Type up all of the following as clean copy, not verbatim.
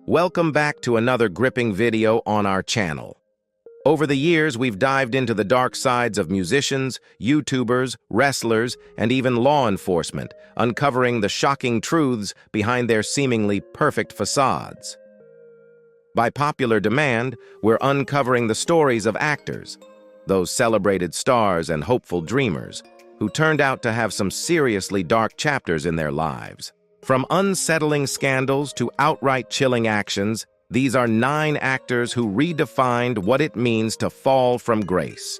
Welcome back to another gripping video on our channel. Over the years, we've dived into the dark sides of musicians, YouTubers, wrestlers, and even law enforcement, uncovering the shocking truths behind their seemingly perfect facades. By popular demand, we're uncovering the stories of actors, those celebrated stars and hopeful dreamers, who turned out to have some seriously dark chapters in their lives. From unsettling scandals to outright chilling actions, these are 9 actors who redefined what it means to fall from grace.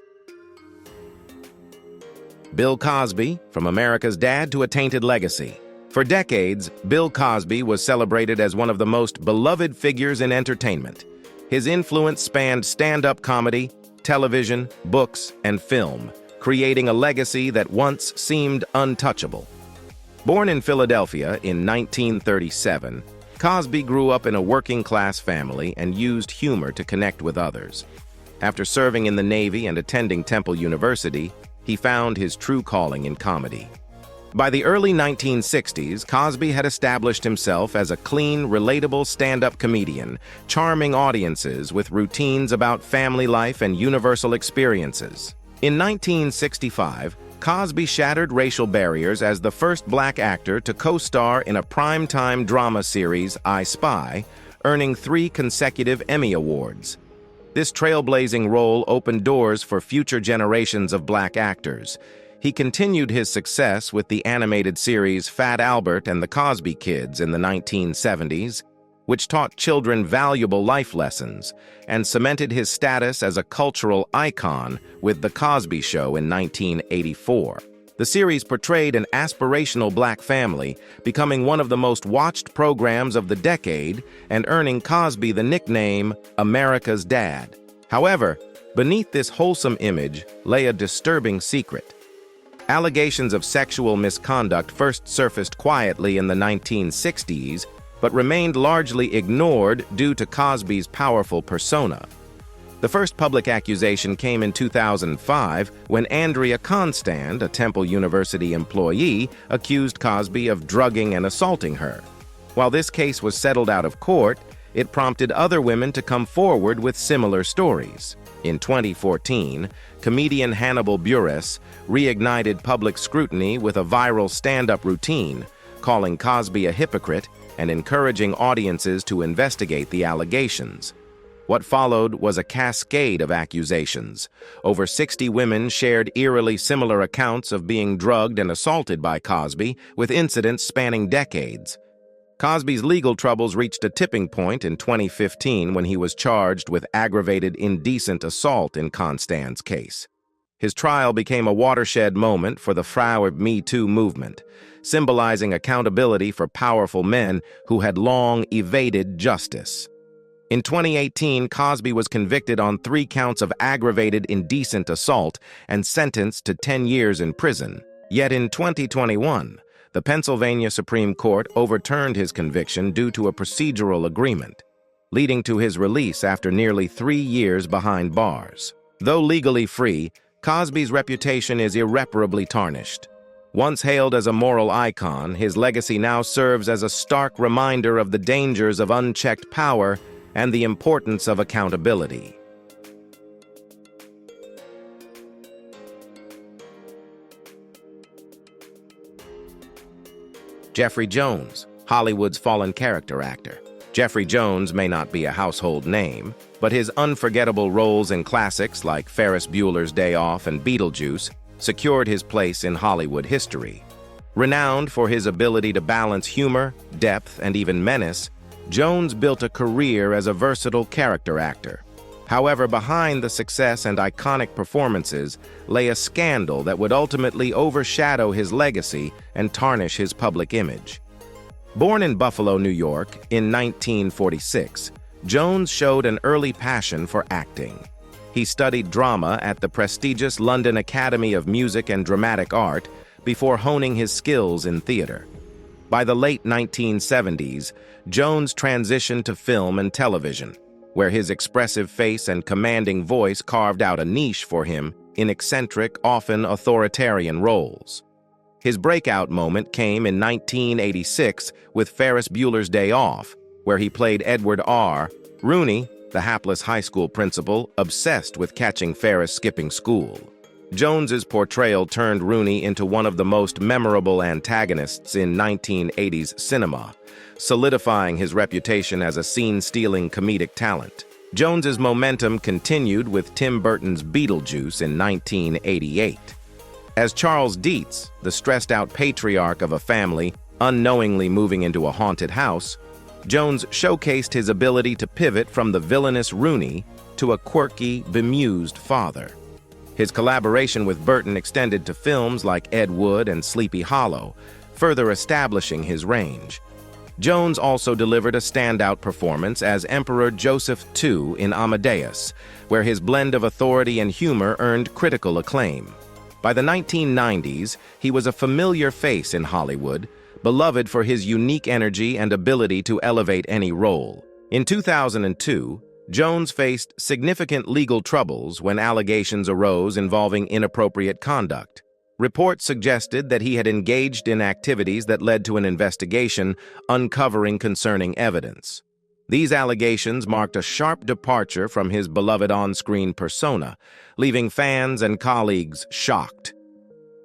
Bill Cosby, from America's Dad to A Tainted Legacy. For decades, Bill Cosby was celebrated as one of the most beloved figures in entertainment. His influence spanned stand-up comedy, television, books, and film, creating a legacy that once seemed untouchable. Born in Philadelphia in 1937, Cosby grew up in a working-class family and used humor to connect with others. After serving in the Navy and attending Temple University, he found his true calling in comedy. By the early 1960s, Cosby had established himself as a clean, relatable stand-up comedian, charming audiences with routines about family life and universal experiences. In 1965, Cosby shattered racial barriers as the first black actor to co-star in a primetime drama series, I Spy, earning 3 consecutive Emmy Awards. This trailblazing role opened doors for future generations of black actors. He continued his success with the animated series Fat Albert and the Cosby Kids in the 1970s, which taught children valuable life lessons, and cemented his status as a cultural icon with The Cosby Show in 1984. The series portrayed an aspirational black family, becoming one of the most watched programs of the decade and earning Cosby the nickname America's Dad. However, beneath this wholesome image lay a disturbing secret. Allegations of sexual misconduct first surfaced quietly in the 1960s, but remained largely ignored due to Cosby's powerful persona. The first public accusation came in 2005 when Andrea Constand, a Temple University employee, accused Cosby of drugging and assaulting her. While this case was settled out of court, it prompted other women to come forward with similar stories. In 2014, comedian Hannibal Buress reignited public scrutiny with a viral stand-up routine, calling Cosby a hypocrite and encouraging audiences to investigate the allegations. What followed was a cascade of accusations. Over 60 women shared eerily similar accounts of being drugged and assaulted by Cosby, with incidents spanning decades. Cosby's legal troubles reached a tipping point in 2015 when he was charged with aggravated indecent assault in Constand's case. His trial became a watershed moment for the Frau Me Too movement, symbolizing accountability for powerful men who had long evaded justice. In 2018, Cosby was convicted on 3 counts of aggravated indecent assault and sentenced to 10 years in prison. Yet in 2021, the Pennsylvania Supreme Court overturned his conviction due to a procedural agreement, leading to his release after nearly 3 years behind bars. Though legally free, Cosby's reputation is irreparably tarnished. Once hailed as a moral icon, his legacy now serves as a stark reminder of the dangers of unchecked power and the importance of accountability. Jeffrey Jones, Hollywood's fallen character actor. Jeffrey Jones may not be a household name, but his unforgettable roles in classics like Ferris Bueller's Day Off and Beetlejuice secured his place in Hollywood history. Renowned for his ability to balance humor, depth, and even menace, Jones built a career as a versatile character actor. However, behind the success and iconic performances lay a scandal that would ultimately overshadow his legacy and tarnish his public image. Born in Buffalo, New York, in 1946, Jones showed an early passion for acting. He studied drama at the prestigious London Academy of Music and Dramatic Art before honing his skills in theater. By the late 1970s, Jones transitioned to film and television, where his expressive face and commanding voice carved out a niche for him in eccentric, often authoritarian roles. His breakout moment came in 1986 with Ferris Bueller's Day Off, where he played Edward R. Rooney, the hapless high school principal, obsessed with catching Ferris skipping school. Jones's portrayal turned Rooney into one of the most memorable antagonists in 1980s cinema, solidifying his reputation as a scene-stealing comedic talent. Jones's momentum continued with Tim Burton's Beetlejuice in 1988. As Charles Dietz, the stressed-out patriarch of a family unknowingly moving into a haunted house, Jones showcased his ability to pivot from the villainous Rooney to a quirky, bemused father. His collaboration with Burton extended to films like Ed Wood and Sleepy Hollow, further establishing his range. Jones also delivered a standout performance as Emperor Joseph II in Amadeus, where his blend of authority and humor earned critical acclaim. By the 1990s, he was a familiar face in Hollywood, beloved for his unique energy and ability to elevate any role. In 2002, Jones faced significant legal troubles when allegations arose involving inappropriate conduct. Reports suggested that he had engaged in activities that led to an investigation uncovering concerning evidence. These allegations marked a sharp departure from his beloved on-screen persona, leaving fans and colleagues shocked.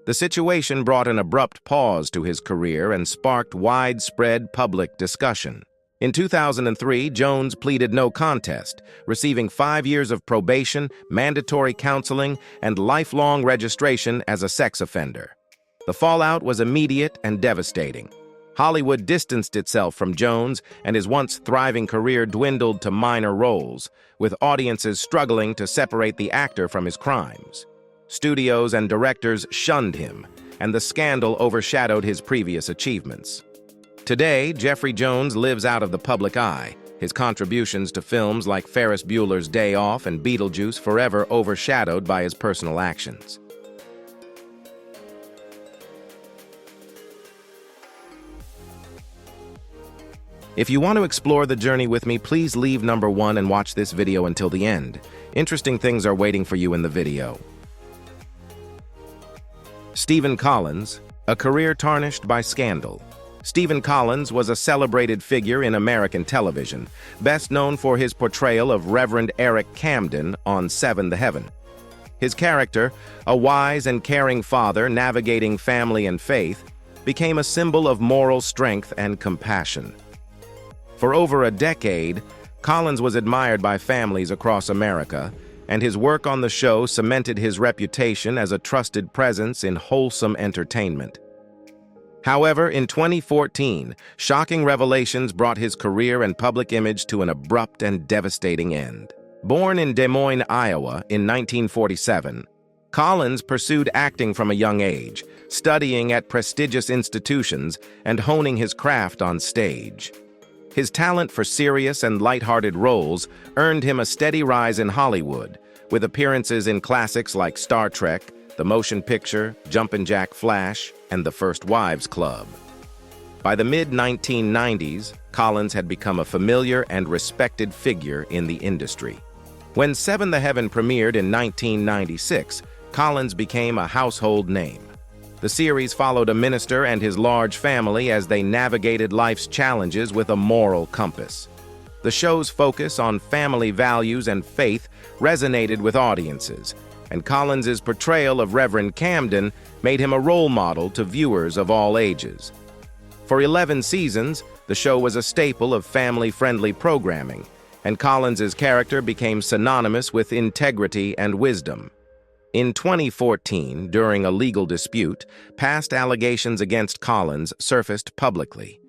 The situation brought an abrupt pause to his career and sparked widespread public discussion. In 2003, Jones pleaded no contest, receiving 5 years of probation, mandatory counseling, and lifelong registration as a sex offender. The fallout was immediate and devastating. Hollywood distanced itself from Jones, and his once thriving career dwindled to minor roles, with audiences struggling to separate the actor from his crimes. Studios and directors shunned him, and the scandal overshadowed his previous achievements. Today, Jeffrey Jones lives out of the public eye, his contributions to films like Ferris Bueller's Day Off and Beetlejuice forever overshadowed by his personal actions. If you want to explore the journey with me, please leave number 1 and watch this video until the end. Interesting things are waiting for you in the video. Stephen Collins, a career tarnished by scandal. Stephen Collins was a celebrated figure in American television, best known for his portrayal of Reverend Eric Camden on Seven the Heaven. His character, a wise and caring father navigating family and faith, became a symbol of moral strength and compassion. For over a decade, Collins was admired by families across America, and his work on the show cemented his reputation as a trusted presence in wholesome entertainment. However, in 2014, shocking revelations brought his career and public image to an abrupt and devastating end. Born in Des Moines, Iowa, in 1947, Collins pursued acting from a young age, studying at prestigious institutions and honing his craft on stage. His talent for serious and lighthearted roles earned him a steady rise in Hollywood, with appearances in classics like Star Trek, the motion picture, Jumpin' Jack Flash, and The First Wives Club. By the mid-1990s, Collins had become a familiar and respected figure in the industry. When Seven the Heaven premiered in 1996, Collins became a household name. The series followed a minister and his large family as they navigated life's challenges with a moral compass. The show's focus on family values and faith resonated with audiences, and Collins's portrayal of Reverend Camden made him a role model to viewers of all ages. For 11 seasons, the show was a staple of family-friendly programming, and Collins's character became synonymous with integrity and wisdom. In 2014, during a legal dispute, past allegations against Collins surfaced publicly.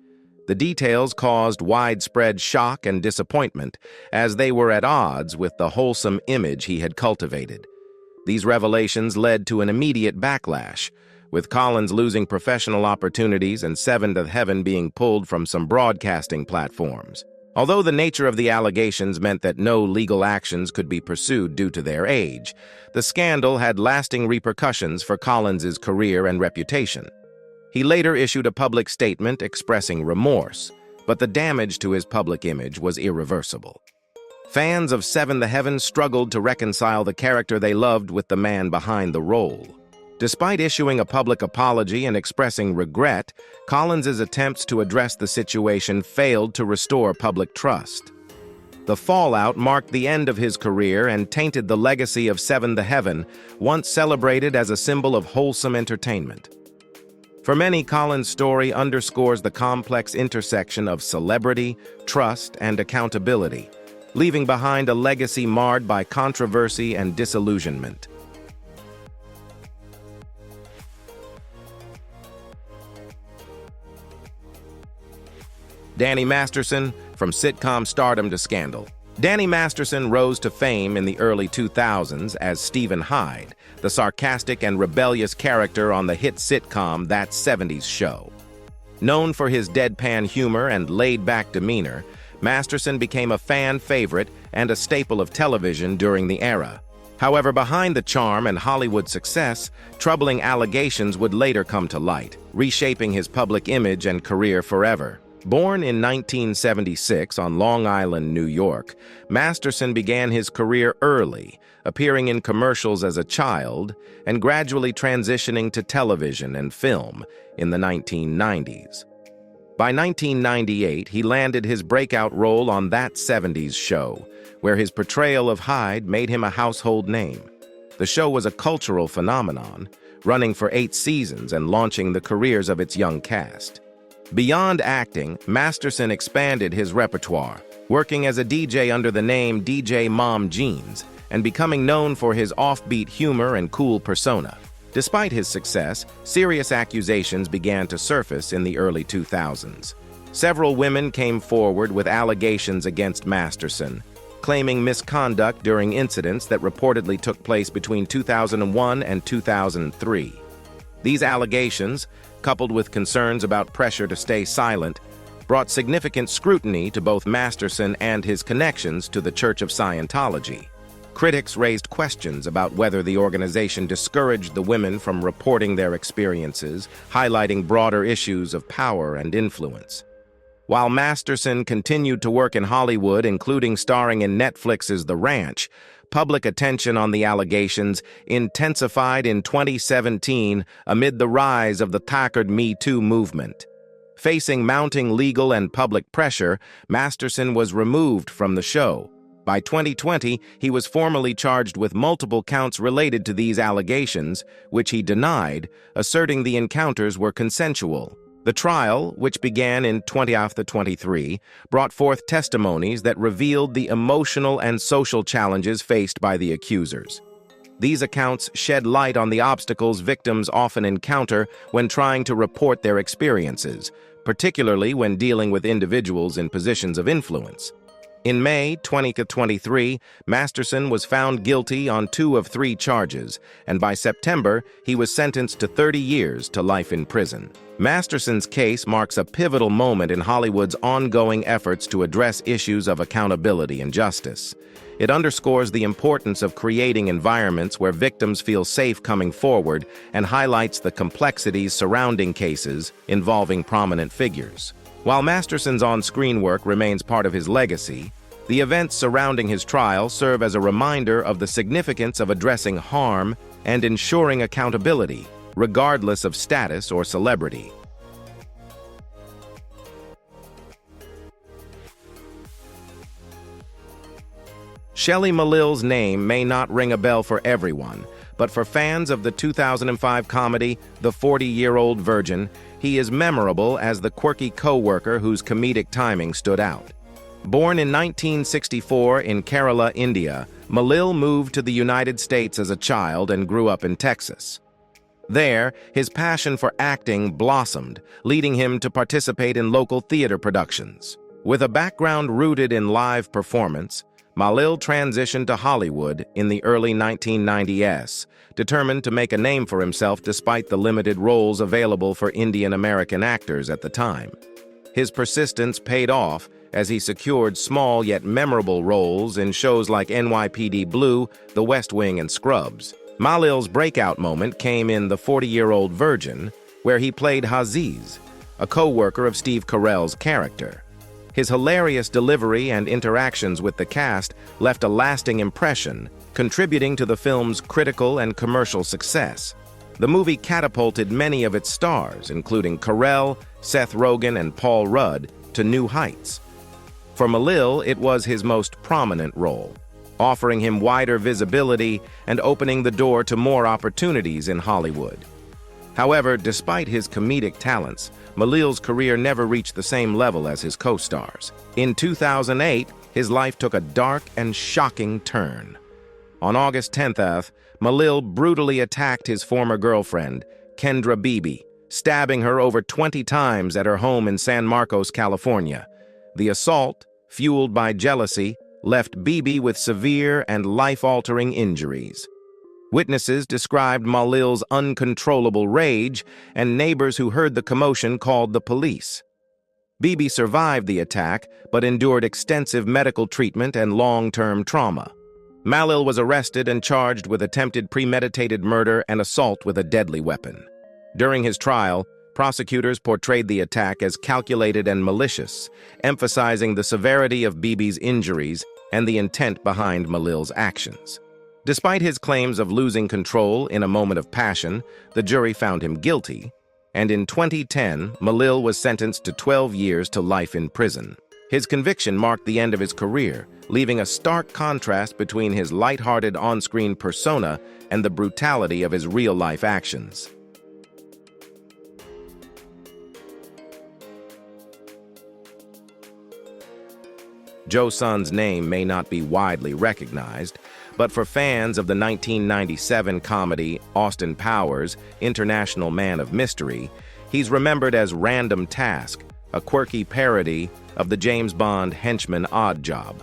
The details caused widespread shock and disappointment, as they were at odds with the wholesome image he had cultivated. These revelations led to an immediate backlash, with Collins losing professional opportunities and Seven to Heaven being pulled from some broadcasting platforms. Although the nature of the allegations meant that no legal actions could be pursued due to their age, the scandal had lasting repercussions for Collins's career and reputation. He later issued a public statement expressing remorse, but the damage to his public image was irreversible. Fans of Seven the Heaven struggled to reconcile the character they loved with the man behind the role. Despite issuing a public apology and expressing regret, Collins's attempts to address the situation failed to restore public trust. The fallout marked the end of his career and tainted the legacy of Seven the Heaven, once celebrated as a symbol of wholesome entertainment. For many, Collins' story underscores the complex intersection of celebrity, trust, and accountability, leaving behind a legacy marred by controversy and disillusionment. Danny Masterson, from sitcom stardom to scandal. Danny Masterson rose to fame in the early 2000s as Stephen Hyde, the sarcastic and rebellious character on the hit sitcom That 70s Show. Known for his deadpan humor and laid-back demeanor, Masterson became a fan favorite and a staple of television during the era. However, behind the charm and Hollywood success, troubling allegations would later come to light, reshaping his public image and career forever. Born in 1976 on Long Island, New York, Masterson began his career early, appearing in commercials as a child and gradually transitioning to television and film in the 1990s. By 1998, he landed his breakout role on That 70s Show, where his portrayal of Hyde made him a household name. The show was a cultural phenomenon, running for 8 seasons and launching the careers of its young cast. Beyond acting, Masterson expanded his repertoire, working as a DJ under the name DJ Mom Jeans and becoming known for his offbeat humor and cool persona. Despite his success, serious accusations began to surface in the early 2000s. Several women came forward with allegations against Masterson, claiming misconduct during incidents that reportedly took place between 2001 and 2003. These allegations, coupled with concerns about pressure to stay silent, brought significant scrutiny to both Masterson and his connections to the Church of Scientology. Critics raised questions about whether the organization discouraged the women from reporting their experiences, highlighting broader issues of power and influence. While Masterson continued to work in Hollywood, including starring in Netflix's The Ranch, public attention on the allegations intensified in 2017 amid the rise of the Me Too movement. Facing mounting legal and public pressure, Masterson was removed from the show. By 2020, he was formally charged with multiple counts related to these allegations, which he denied, asserting the encounters were consensual. The trial, which began in 2023, brought forth testimonies that revealed the emotional and social challenges faced by the accusers. These accounts shed light on the obstacles victims often encounter when trying to report their experiences, particularly when dealing with individuals in positions of influence. In May 2023, Masterson was found guilty on 2 of 3 charges, and by September, he was sentenced to 30 years to life in prison. Masterson's case marks a pivotal moment in Hollywood's ongoing efforts to address issues of accountability and justice. It underscores the importance of creating environments where victims feel safe coming forward and highlights the complexities surrounding cases involving prominent figures. While Masterson's on-screen work remains part of his legacy, the events surrounding his trial serve as a reminder of the significance of addressing harm and ensuring accountability, regardless of status or celebrity. Shelley Malil's name may not ring a bell for everyone, but for fans of the 2005 comedy The 40-Year-Old Virgin, he is memorable as the quirky co-worker whose comedic timing stood out. Born in 1964 in Kerala, India, Malil moved to the United States as a child and grew up in Texas. There, his passion for acting blossomed, leading him to participate in local theater productions. With a background rooted in live performance, Malil transitioned to Hollywood in the early 1990s, determined to make a name for himself despite the limited roles available for Indian American actors at the time. His persistence paid off as he secured small yet memorable roles in shows like NYPD Blue, The West Wing, and Scrubs. Malil's breakout moment came in The 40-Year-Old Virgin, where he played Haziz, a co-worker of Steve Carell's character. His hilarious delivery and interactions with the cast left a lasting impression, contributing to the film's critical and commercial success. The movie catapulted many of its stars, including Carell, Seth Rogen, and Paul Rudd, to new heights. For Malil, it was his most prominent role, offering him wider visibility and opening the door to more opportunities in Hollywood. However, despite his comedic talents, Malil's career never reached the same level as his co-stars. In 2008, his life took a dark and shocking turn. On August 10th, Malil brutally attacked his former girlfriend, Kendra Beebe, stabbing her over 20 times at her home in San Marcos, California. The assault, fueled by jealousy, left Beebe with severe and life-altering injuries. Witnesses described Malil's uncontrollable rage, and neighbors who heard the commotion called the police. Beebe survived the attack, but endured extensive medical treatment and long-term trauma. Malil was arrested and charged with attempted premeditated murder and assault with a deadly weapon. During his trial, prosecutors portrayed the attack as calculated and malicious, emphasizing the severity of Beebe's injuries and the intent behind Malil's actions. Despite his claims of losing control in a moment of passion, the jury found him guilty, and in 2010, Malil was sentenced to 12 years to life in prison. His conviction marked the end of his career, leaving a stark contrast between his lighthearted on-screen persona and the brutality of his real-life actions. Joe Sun's name may not be widely recognized, but for fans of the 1997 comedy Austin Powers, International Man of Mystery, he's remembered as Random Task, a quirky parody of the James Bond henchman Odd Job.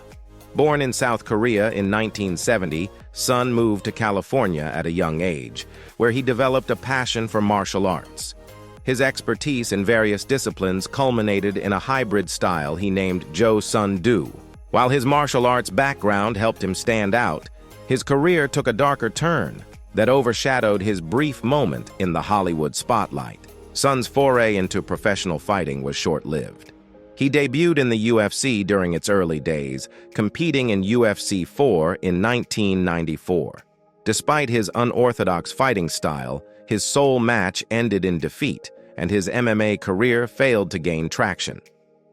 Born in South Korea in 1970, Sun moved to California at a young age, where he developed a passion for martial arts. His expertise in various disciplines culminated in a hybrid style he named Jo Sun Do. While his martial arts background helped him stand out, his career took a darker turn that overshadowed his brief moment in the Hollywood spotlight. Sun's foray into professional fighting was short-lived. He debuted in the UFC during its early days, competing in UFC 4 in 1994. Despite his unorthodox fighting style, his sole match ended in defeat, and his MMA career failed to gain traction.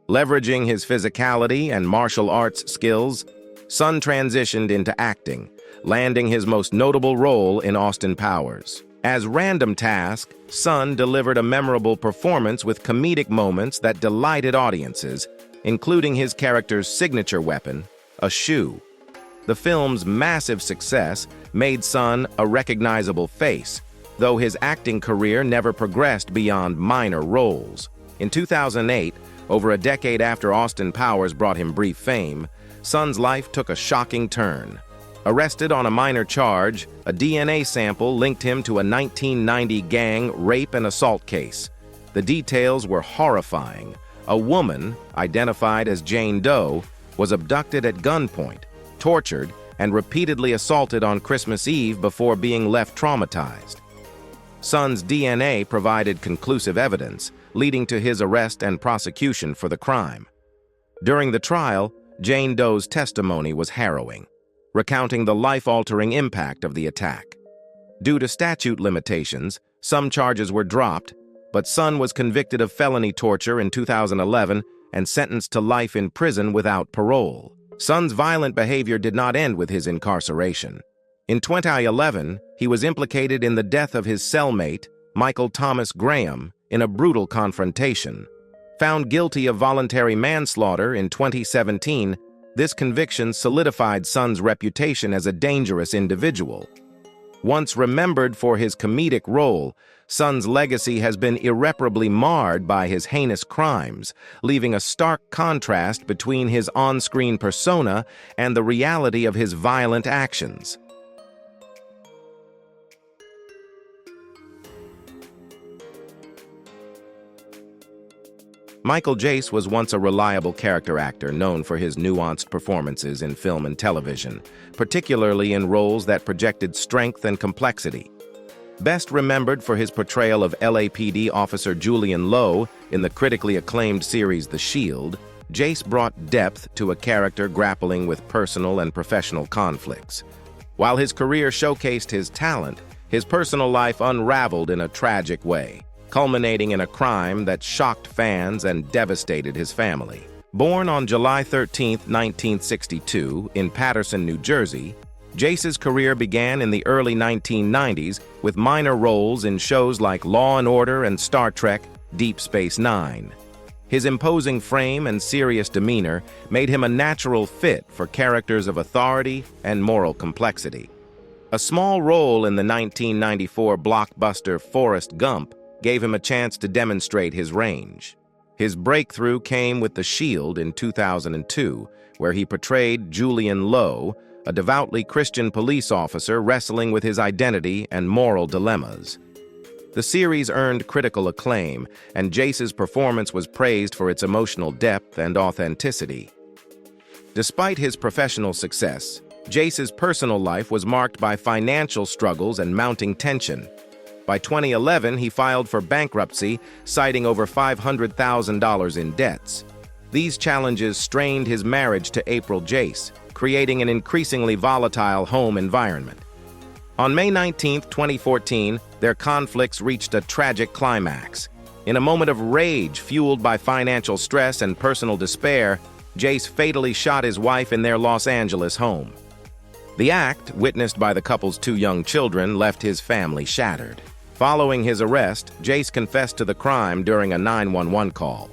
Leveraging his physicality and martial arts skills, Sun transitioned into acting, landing his most notable role in Austin Powers. As Random Task, Sun delivered a memorable performance with comedic moments that delighted audiences, including his character's signature weapon, a shoe. The film's massive success made Sun a recognizable face, though his acting career never progressed beyond minor roles. In 2008, over a decade after Austin Powers brought him brief fame, Sun's life took a shocking turn. Arrested on a minor charge, a DNA sample linked him to a 1990 gang rape and assault case. The details were horrifying. A woman, identified as Jane Doe, was abducted at gunpoint, tortured, and repeatedly assaulted on Christmas Eve before being left traumatized. Sun's DNA provided conclusive evidence, leading to his arrest and prosecution for the crime. During the trial, Jane Doe's testimony was harrowing, recounting the life-altering impact of the attack. Due to statute limitations, some charges were dropped, but Sun was convicted of felony torture in 2011 and sentenced to life in prison without parole. Sun's violent behavior did not end with his incarceration. In 2011, he was implicated in the death of his cellmate, Michael Thomas Graham, in a brutal confrontation. Found guilty of voluntary manslaughter in 2017, this conviction solidified Sun's reputation as a dangerous individual. Once remembered for his comedic role, Sun's legacy has been irreparably marred by his heinous crimes, leaving a stark contrast between his on-screen persona and the reality of his violent actions. Michael Jace was once a reliable character actor known for his nuanced performances in film and television, particularly in roles that projected strength and complexity. Best remembered for his portrayal of LAPD officer Julian Lowe in the critically acclaimed series The Shield, Jace brought depth to a character grappling with personal and professional conflicts. While his career showcased his talent, His personal life unraveled in a tragic way, culminating in a crime that shocked fans and devastated his family. Born on July 13, 1962, in Paterson, New Jersey, Jace's career began in the early 1990s with minor roles in shows like Law & Order and Star Trek: Deep Space Nine. His imposing frame and serious demeanor made him a natural fit for characters of authority and moral complexity. A small role in the 1994 blockbuster Forrest Gump gave him a chance to demonstrate his range. His breakthrough came with The Shield in 2002, where he portrayed Julian Lowe, a devoutly Christian police officer wrestling with his identity and moral dilemmas. The series earned critical acclaim, and Jace's performance was praised for its emotional depth and authenticity. Despite his professional success, Jace's personal life was marked by financial struggles and mounting tension. By 2011, he filed for bankruptcy, citing over $500,000 in debts. These challenges strained his marriage to April Jace, creating an increasingly volatile home environment. On May 19, 2014, their conflicts reached a tragic climax. In a moment of rage fueled by financial stress and personal despair, Jace fatally shot his wife in their Los Angeles home. The act, witnessed by the couple's two young children, left his family shattered. Following his arrest, Jace confessed to the crime during a 911 call.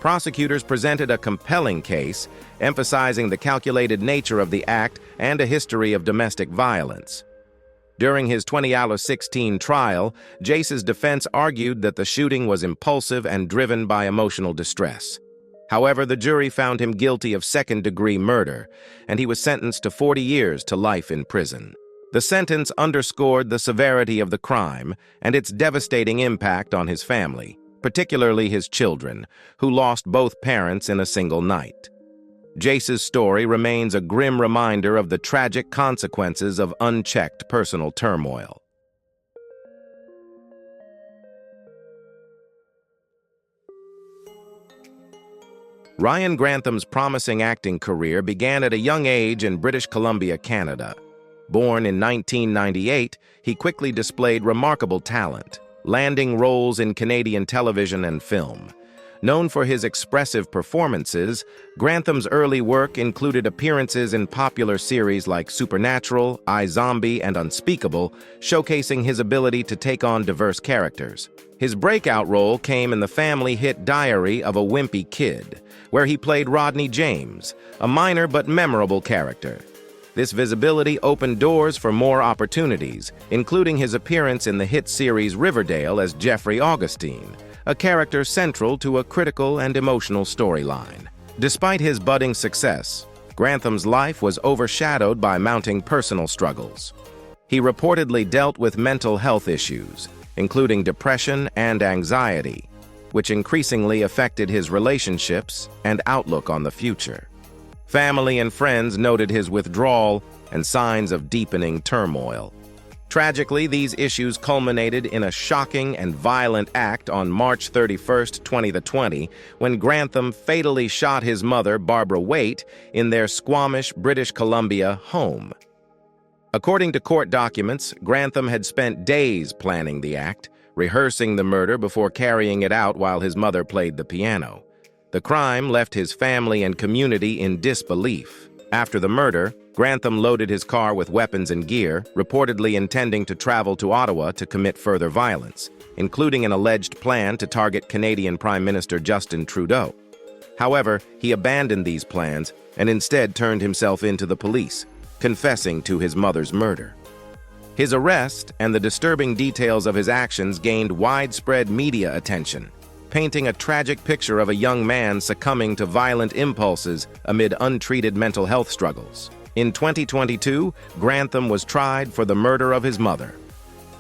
Prosecutors presented a compelling case, emphasizing the calculated nature of the act and a history of domestic violence. During his 2016 trial, Jace's defense argued that the shooting was impulsive and driven by emotional distress. However, the jury found him guilty of second-degree murder, and he was sentenced to 40 years to life in prison. The sentence underscored the severity of the crime and its devastating impact on his family, particularly his children, who lost both parents in a single night. Jace's story remains a grim reminder of the tragic consequences of unchecked personal turmoil. Ryan Grantham's promising acting career began at a young age in British Columbia, Canada. Born in 1998, he quickly displayed remarkable talent, landing roles in Canadian television and film. Known for his expressive performances, Grantham's early work included appearances in popular series like Supernatural, iZombie, and Unspeakable, showcasing his ability to take on diverse characters. His breakout role came in the family hit Diary of a Wimpy Kid, where he played Rodney James, a minor but memorable character. This visibility opened doors for more opportunities, including his appearance in the hit series Riverdale as Jeffrey Augustine, a character central to a critical and emotional storyline. Despite his budding success, Grantham's life was overshadowed by mounting personal struggles. He reportedly dealt with mental health issues, including depression and anxiety, which increasingly affected his relationships and outlook on the future. Family and friends noted his withdrawal and signs of deepening turmoil. Tragically, these issues culminated in a shocking and violent act on March 31, 2020, when Grantham fatally shot his mother, Barbara Waite, in their Squamish, British Columbia home. According to court documents, Grantham had spent days planning the act, rehearsing the murder before carrying it out while his mother played the piano. The crime left his family and community in disbelief. After the murder, Grantham loaded his car with weapons and gear, reportedly intending to travel to Ottawa to commit further violence, including an alleged plan to target Canadian Prime Minister Justin Trudeau. However, he abandoned these plans and instead turned himself in to the police, confessing to his mother's murder. His arrest and the disturbing details of his actions gained widespread media attention, painting a tragic picture of a young man succumbing to violent impulses amid untreated mental health struggles. In 2022, Grantham was tried for the murder of his mother.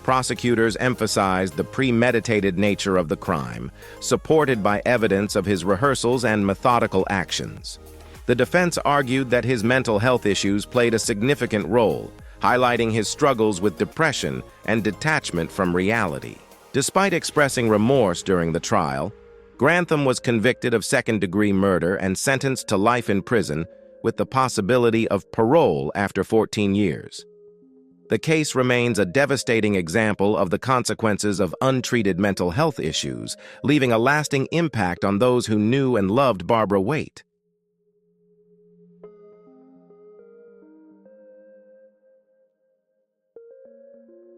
Prosecutors emphasized the premeditated nature of the crime, supported by evidence of his rehearsals and methodical actions. The defense argued that his mental health issues played a significant role, highlighting his struggles with depression and detachment from reality. Despite expressing remorse during the trial, Grantham was convicted of second-degree murder and sentenced to life in prison with the possibility of parole after 14 years. The case remains a devastating example of the consequences of untreated mental health issues, leaving a lasting impact on those who knew and loved Barbara Waite.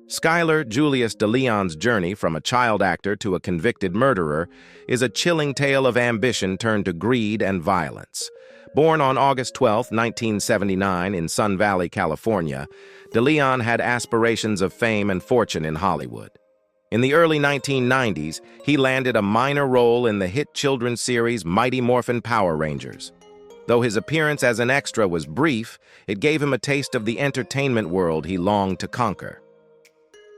Skylar Julius DeLeon's journey from a child actor to a convicted murderer is a chilling tale of ambition turned to greed and violence. Born on August 12, 1979 in Sun Valley, California, DeLeon had aspirations of fame and fortune in Hollywood. In the early 1990s, he landed a minor role in the hit children's series Mighty Morphin Power Rangers. Though his appearance as an extra was brief, it gave him a taste of the entertainment world he longed to conquer.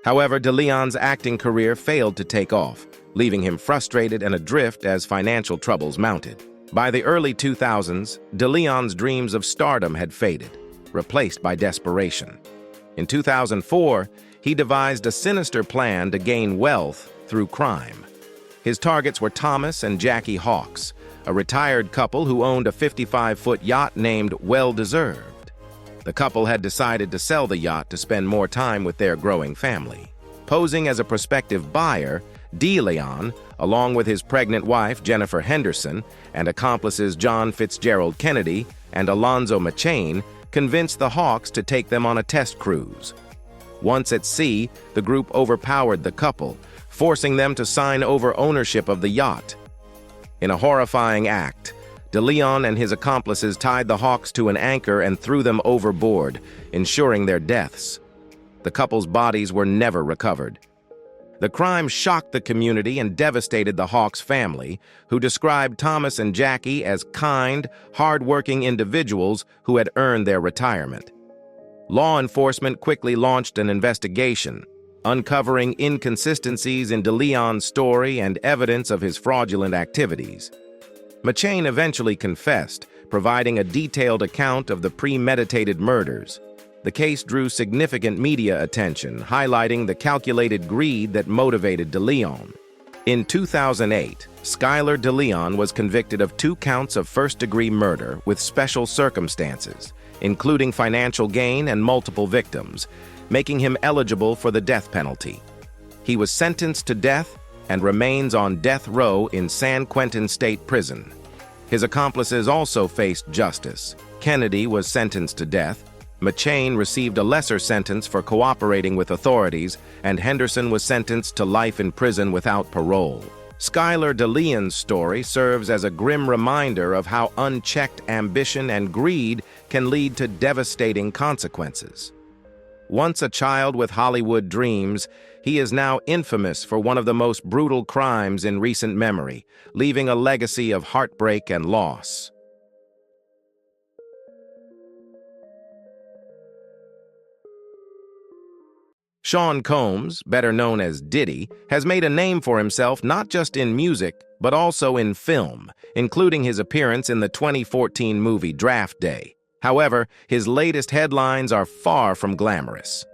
However, DeLeon's acting career failed to take off, leaving him frustrated and adrift as financial troubles mounted. By the early 2000s, DeLeon's dreams of stardom had faded, replaced by desperation. In 2004, he devised a sinister plan to gain wealth through crime. His targets were Thomas and Jackie Hawks, a retired couple who owned a 55-foot yacht named Well Deserved. The couple had decided to sell the yacht to spend more time with their growing family. Posing as a prospective buyer, DeLeon, along with his pregnant wife Jennifer Henderson and accomplices John Fitzgerald Kennedy and Alonzo McChain, convinced the Hawks to take them on a test cruise. Once at sea, the group overpowered the couple, forcing them to sign over ownership of the yacht. In a horrifying act, DeLeon and his accomplices tied the Hawks to an anchor and threw them overboard, ensuring their deaths. The couple's bodies were never recovered. The crime shocked the community and devastated the Hawks' family, who described Thomas and Jackie as kind, hard-working individuals who had earned their retirement. Law enforcement quickly launched an investigation, uncovering inconsistencies in DeLeon's story and evidence of his fraudulent activities. McChain eventually confessed, providing a detailed account of the premeditated murders. The case drew significant media attention, highlighting the calculated greed that motivated DeLeon. In 2008, Skylar DeLeon was convicted of 2 counts of first-degree murder with special circumstances, including financial gain and multiple victims, making him eligible for the death penalty. He was sentenced to death and remains on death row in San Quentin State Prison. His accomplices also faced justice. Kennedy was sentenced to death, McChain received a lesser sentence for cooperating with authorities, and Henderson was sentenced to life in prison without parole. Skylar DeLeon's story serves as a grim reminder of how unchecked ambition and greed can lead to devastating consequences. Once a child with Hollywood dreams, he is now infamous for one of the most brutal crimes in recent memory, leaving a legacy of heartbreak and loss. Sean Combs, better known as Diddy, has made a name for himself not just in music, but also in film, including his appearance in the 2014 movie Draft Day. However, his latest headlines are far from glamorous.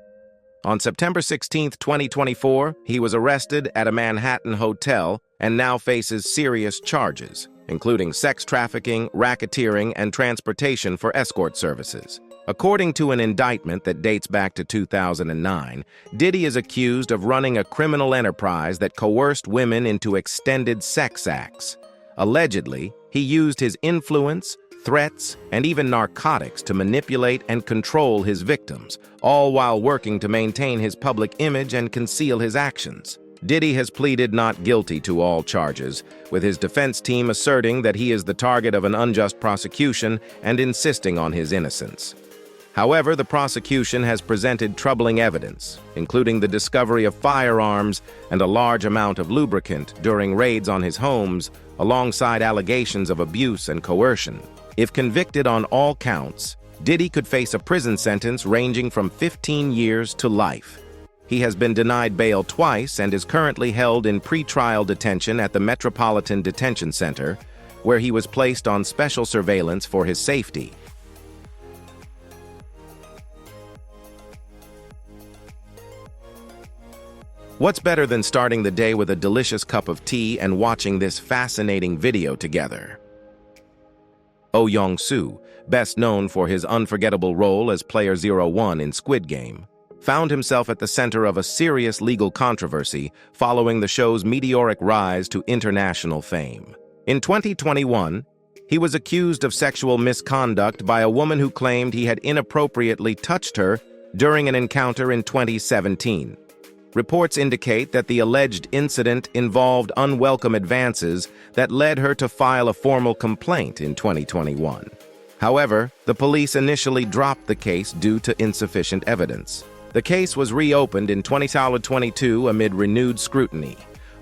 On September 16, 2024, he was arrested at a Manhattan hotel and now faces serious charges, including sex trafficking, racketeering, and transportation for escort services. According to an indictment that dates back to 2009, Diddy is accused of running a criminal enterprise that coerced women into extended sex acts. Allegedly, he used his influence, threats, and even narcotics to manipulate and control his victims, all while working to maintain his public image and conceal his actions. Diddy has pleaded not guilty to all charges, with his defense team asserting that he is the target of an unjust prosecution and insisting on his innocence. However, the prosecution has presented troubling evidence, including the discovery of firearms and a large amount of lubricant during raids on his homes, alongside allegations of abuse and coercion. If convicted on all counts, Diddy could face a prison sentence ranging from 15 years to life. He has been denied bail twice and is currently held in pretrial detention at the Metropolitan Detention Center, where he was placed on special surveillance for his safety. What's better than starting the day with a delicious cup of tea and watching this fascinating video together? Oh Young-soo, best known for his unforgettable role as Player 01 in Squid Game, found himself at the center of a serious legal controversy following the show's meteoric rise to international fame. In 2021, he was accused of sexual misconduct by a woman who claimed he had inappropriately touched her during an encounter in 2017. Reports indicate that the alleged incident involved unwelcome advances that led her to file a formal complaint in 2021. However, the police initially dropped the case due to insufficient evidence. The case was reopened in 2022 amid renewed scrutiny.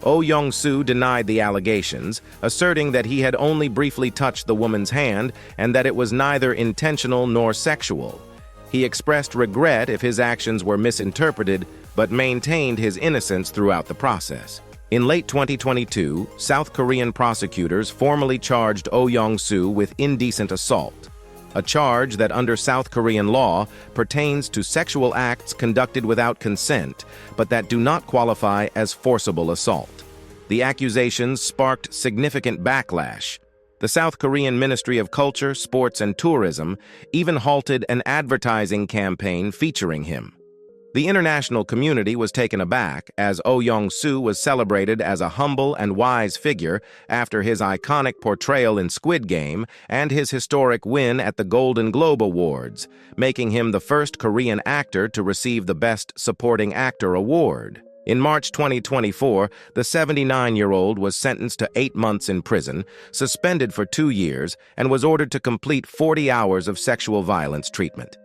Oh Young-soo denied the allegations, asserting that he had only briefly touched the woman's hand and that it was neither intentional nor sexual. He expressed regret if his actions were misinterpreted, but maintained his innocence throughout the process. In late 2022, South Korean prosecutors formally charged Oh Young-soo with indecent assault, a charge that under South Korean law pertains to sexual acts conducted without consent, but that do not qualify as forcible assault. The accusations sparked significant backlash. The South Korean Ministry of Culture, Sports, and Tourism even halted an advertising campaign featuring him. The international community was taken aback as Oh Young-soo was celebrated as a humble and wise figure after his iconic portrayal in Squid Game and his historic win at the Golden Globe Awards, making him the first Korean actor to receive the Best Supporting Actor award. In March 2024, the 79-year-old was sentenced to 8 months in prison, suspended for 2 years, and was ordered to complete 40 hours of sexual violence treatment.